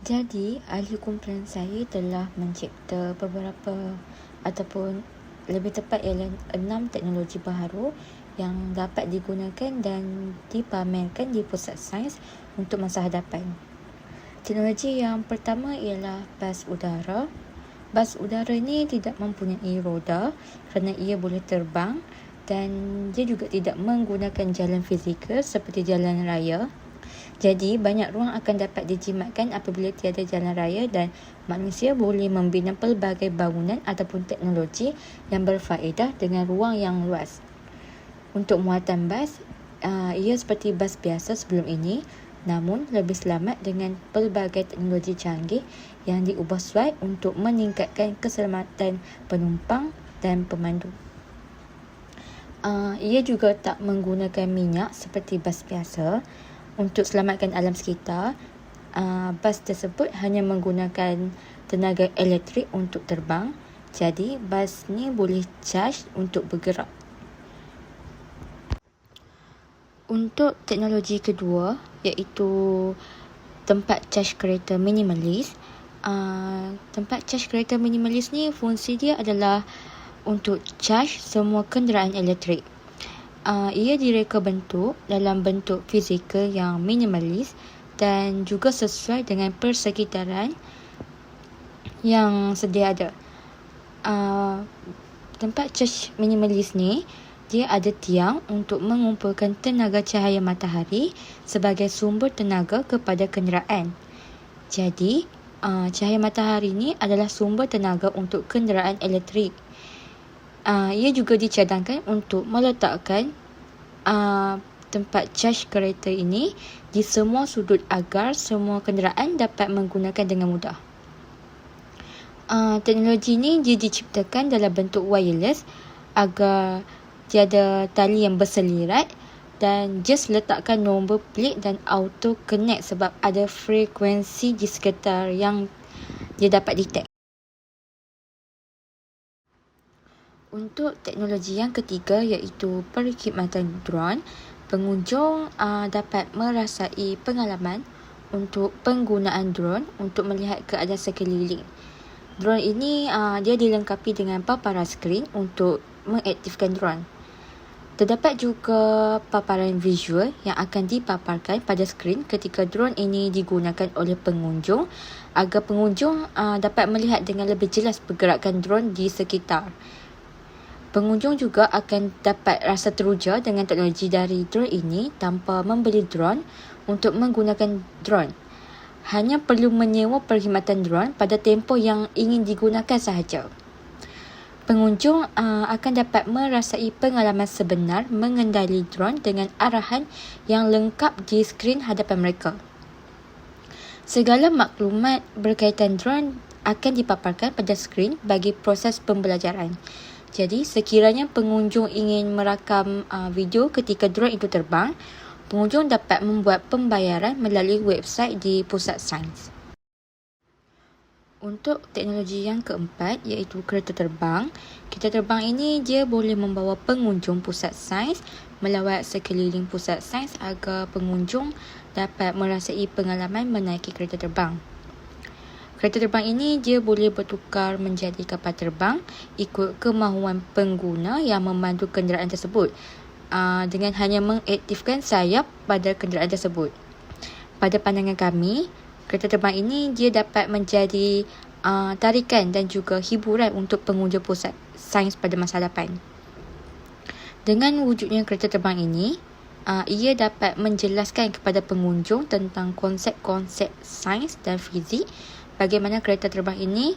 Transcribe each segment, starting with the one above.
Jadi, ahli kumpulan saya telah mencipta beberapa ataupun lebih tepat ialah 6 teknologi baharu yang dapat digunakan dan dipamerkan di pusat sains untuk masa hadapan. Teknologi yang pertama ialah bas udara. Bas udara ini tidak mempunyai roda kerana ia boleh terbang dan dia juga tidak menggunakan jalan fizikal seperti jalan raya. Jadi, banyak ruang akan dapat dijimatkan apabila tiada jalan raya dan manusia boleh membina pelbagai bangunan ataupun teknologi yang berfaedah dengan ruang yang luas. Untuk muatan bas, ia seperti bas biasa sebelum ini, namun lebih selamat dengan pelbagai teknologi canggih yang diubah sesuai untuk meningkatkan keselamatan penumpang dan pemandu. Ia juga tak menggunakan minyak seperti bas biasa. Untuk selamatkan alam sekitar, bas tersebut hanya menggunakan tenaga elektrik untuk terbang. Jadi, bas ni boleh charge untuk bergerak. Untuk teknologi kedua, iaitu tempat charge kereta minimalis. Tempat charge kereta minimalis ni fungsi dia adalah untuk charge semua kenderaan elektrik. Ia direka bentuk dalam bentuk fizikal yang minimalis dan juga sesuai dengan persekitaran yang sedia ada. Tempat charge minimalis ni, dia ada tiang untuk mengumpulkan tenaga cahaya matahari sebagai sumber tenaga kepada kenderaan. Jadi, cahaya matahari ni adalah sumber tenaga untuk kenderaan elektrik. Ia juga dicadangkan untuk meletakkan tempat charge kereta ini di semua sudut agar semua kenderaan dapat menggunakan dengan mudah. Teknologi ini diciptakan dalam bentuk wireless agar tiada tali yang berselirat dan just letakkan nombor plate dan auto connect sebab ada frekuensi di sekitar yang dia dapat detect. Untuk teknologi yang ketiga iaitu perkhidmatan drone, pengunjung dapat merasai pengalaman untuk penggunaan drone untuk melihat keadaan sekeliling. Drone ini dia dilengkapi dengan paparan skrin untuk mengaktifkan drone. Terdapat juga paparan visual yang akan dipaparkan pada skrin ketika drone ini digunakan oleh pengunjung agar pengunjung dapat melihat dengan lebih jelas pergerakan drone di sekitar. Pengunjung juga akan dapat rasa teruja dengan teknologi dari drone ini tanpa membeli drone untuk menggunakan drone. Hanya perlu menyewa perkhidmatan drone pada tempoh yang ingin digunakan sahaja. Pengunjung akan dapat merasai pengalaman sebenar mengendali drone dengan arahan yang lengkap di skrin hadapan mereka. Segala maklumat berkaitan drone akan dipaparkan pada skrin bagi proses pembelajaran. Jadi, sekiranya pengunjung ingin merakam video ketika drone itu terbang, pengunjung dapat membuat pembayaran melalui website di pusat sains. Untuk teknologi yang keempat iaitu kereta terbang. Kereta terbang ini dia boleh membawa pengunjung pusat sains melawat sekeliling pusat sains agar pengunjung dapat merasai pengalaman menaiki kereta terbang. Kereta terbang ini dia boleh bertukar menjadi kapal terbang ikut kemahuan pengguna yang memandu kenderaan tersebut dengan hanya mengaktifkan sayap pada kenderaan tersebut. Pada pandangan kami, kereta terbang ini dia dapat menjadi tarikan dan juga hiburan untuk pengunjung pusat sains pada masa hadapan. Dengan wujudnya kereta terbang ini, ia dapat menjelaskan kepada pengunjung tentang konsep-konsep sains dan fizik bagaimana kereta terbang ini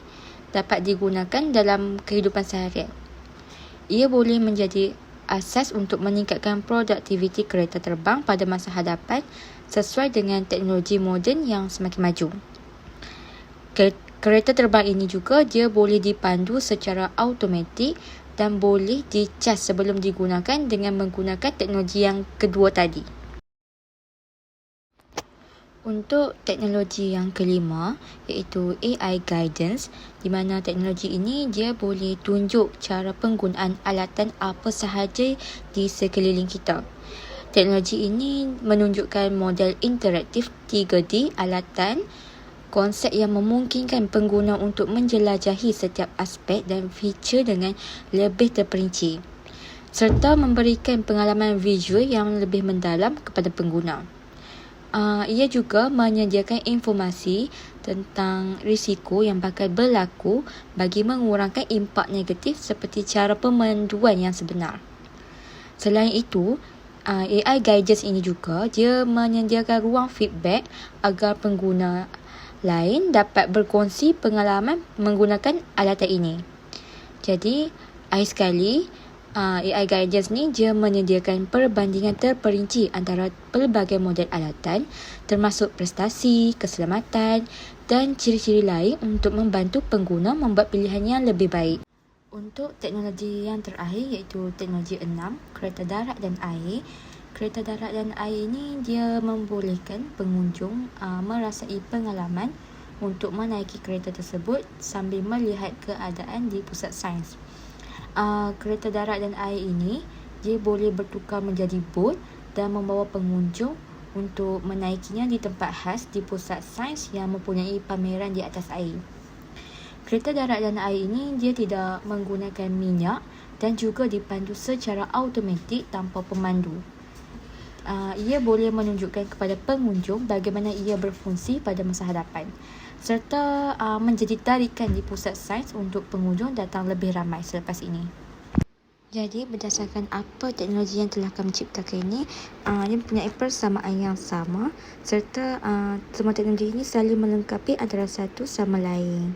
dapat digunakan dalam kehidupan seharian. Ia boleh menjadi asas untuk meningkatkan produktiviti kereta terbang pada masa hadapan sesuai dengan teknologi moden yang semakin maju. Kereta terbang ini juga dia boleh dipandu secara automatik dan boleh dicas sebelum digunakan dengan menggunakan teknologi yang kedua tadi. Untuk teknologi yang kelima iaitu AI guidance, di mana teknologi ini dia boleh tunjuk cara penggunaan alatan apa sahaja di sekeliling kita. Teknologi ini menunjukkan model interaktif 3D alatan konsep yang memungkinkan pengguna untuk menjelajahi setiap aspek dan feature dengan lebih terperinci, serta memberikan pengalaman visual yang lebih mendalam kepada pengguna. Ia juga menyediakan informasi tentang risiko yang bakal berlaku bagi mengurangkan impak negatif seperti cara pemanduan yang sebenar. Selain itu, AI Guidance ini juga dia menyediakan ruang feedback agar pengguna lain dapat berkongsi pengalaman menggunakan alatan ini. Jadi, akhir sekali, AI Guidance ni dia menyediakan perbandingan terperinci antara pelbagai model alatan termasuk prestasi, keselamatan dan ciri-ciri lain untuk membantu pengguna membuat pilihan yang lebih baik. Untuk teknologi yang terakhir iaitu teknologi 6, kereta darat dan air. Kereta darat dan air ini dia membolehkan pengunjung merasai pengalaman untuk menaiki kereta tersebut sambil melihat keadaan di pusat sains. Kereta darat dan air ini dia boleh bertukar menjadi bot dan membawa pengunjung untuk menaikinya di tempat khas di pusat sains yang mempunyai pameran di atas air. Kereta darat dan air ini dia tidak menggunakan minyak dan juga dipandu secara automatik tanpa pemandu. Ia boleh menunjukkan kepada pengunjung bagaimana ia berfungsi pada masa hadapan, serta menjadi tarikan di pusat sains untuk pengunjung datang lebih ramai selepas ini. Jadi berdasarkan apa teknologi yang telah kami ciptakan ini, dia mempunyai persamaan yang sama, serta semua teknologi ini saling melengkapi antara satu sama lain.